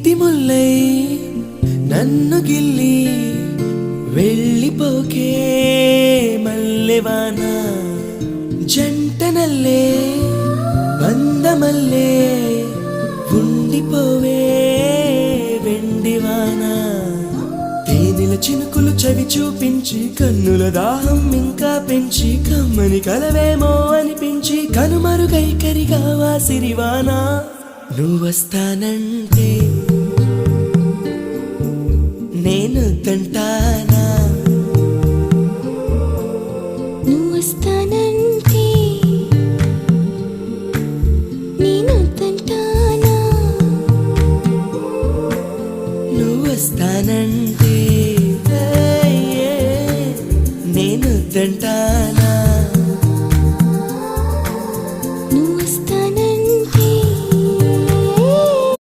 నీటి ముల్లై నన్ను గిల్లి వెళ్ళిపోకే మల్లెవాన జంటనల్లే బంధమల్లే ఉండిపోవే వెండివాన తేనెల చినుకులు చవి చూపించి కన్నుల దాహం ఇంకా పెంచి కమ్మని కలవేమో అనిపించి కనుమరుగై కరిగావా సిరివాన నువ్వొస్తానంటే నేను తంటానా నువ్వొస్తానంటే నేను తంటానా నువ్వొస్తానంటే నేను తంటానా